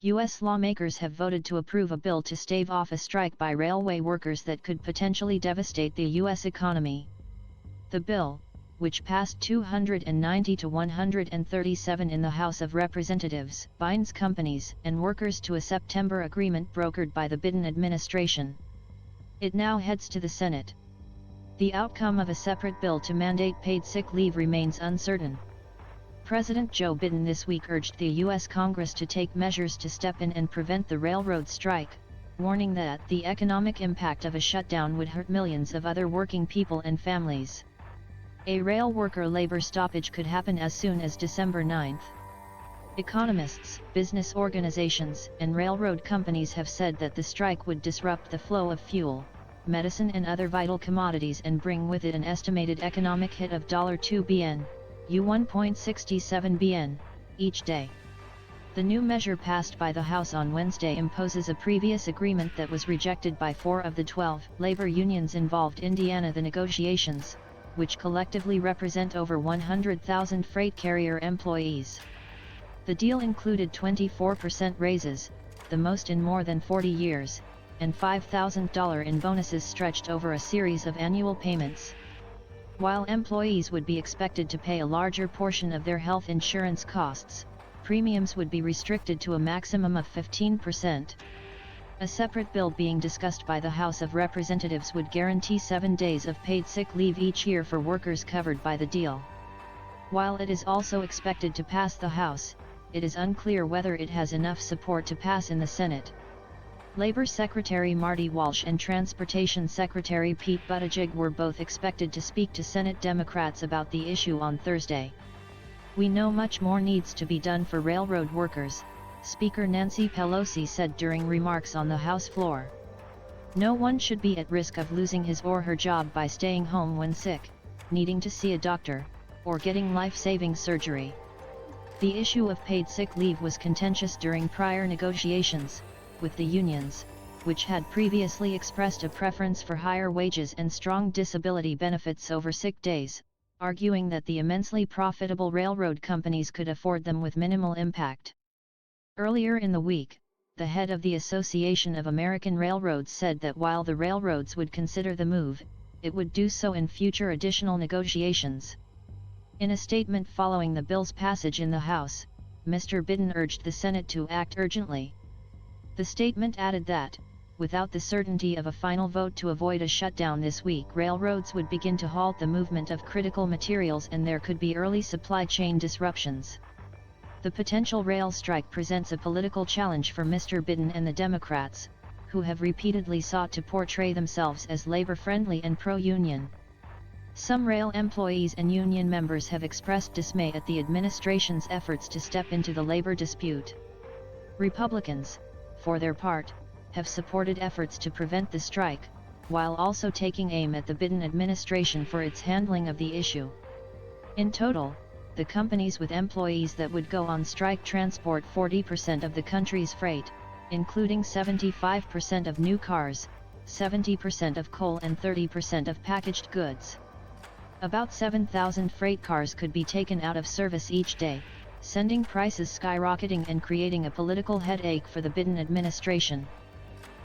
U.S. lawmakers have voted to approve a bill to stave off a strike by railway workers that could potentially devastate the U.S. economy. The bill, which passed 290 to 137 in the House of Representatives, binds companies and workers to a September agreement brokered by the Biden administration. It now heads to the Senate. The outcome of a separate bill to mandate paid sick leave remains uncertain. President Joe Biden this week urged the U.S. Congress to take measures to step in and prevent the railroad strike, warning that the economic impact of a shutdown would hurt millions of other working people and families. A rail worker labor stoppage could happen as soon as December 9. Economists, business organizations, and railroad companies have said that the strike would disrupt the flow of fuel, medicine and other vital commodities and bring with it an estimated economic hit of $2 bn. $1.67 bn, each day. The new measure passed by the House on Wednesday imposes a previous agreement that was rejected by 4 of the 12 labor unions involved in the negotiations, which collectively represent over 100,000 freight carrier employees. The deal included 24% raises, the most in more than 40 years, and $5,000 in bonuses stretched over a series of annual payments. While employees would be expected to pay a larger portion of their health insurance costs, premiums would be restricted to a maximum of 15%. A separate bill being discussed by the House of Representatives would guarantee 7 days of paid sick leave each year for workers covered by the deal. While it is also expected to pass the House, it is unclear whether it has enough support to pass in the Senate. Labor Secretary Marty Walsh and Transportation Secretary Pete Buttigieg were both expected to speak to Senate Democrats about the issue on Thursday. "We know much more needs to be done for railroad workers," Speaker Nancy Pelosi said during remarks on the House floor. "No one should be at risk of losing his or her job by staying home when sick, needing to see a doctor, or getting life-saving surgery." The issue of paid sick leave was contentious during prior negotiations, with the unions, which had previously expressed a preference for higher wages and strong disability benefits over sick days, arguing that the immensely profitable railroad companies could afford them with minimal impact. Earlier in the week, the head of the Association of American Railroads said that while the railroads would consider the move, it would do so in future additional negotiations. In a statement following the bill's passage in the House, Mr. Biden urged the Senate to act urgently. The statement added that, without the certainty of a final vote to avoid a shutdown this week, railroads would begin to halt the movement of critical materials and there could be early supply chain disruptions. The potential rail strike presents a political challenge for Mr. Biden and the Democrats, who have repeatedly sought to portray themselves as labor-friendly and pro-union. Some rail employees and union members have expressed dismay at the administration's efforts to step into the labor dispute. Republicans, for their part, have supported efforts to prevent the strike, while also taking aim at the Biden administration for its handling of the issue. In total, the companies with employees that would go on strike transport 40% of the country's freight, including 75% of new cars, 70% of coal and 30% of packaged goods. About 7,000 freight cars could be taken out of service each day, sending prices skyrocketing and creating a political headache for the Biden administration.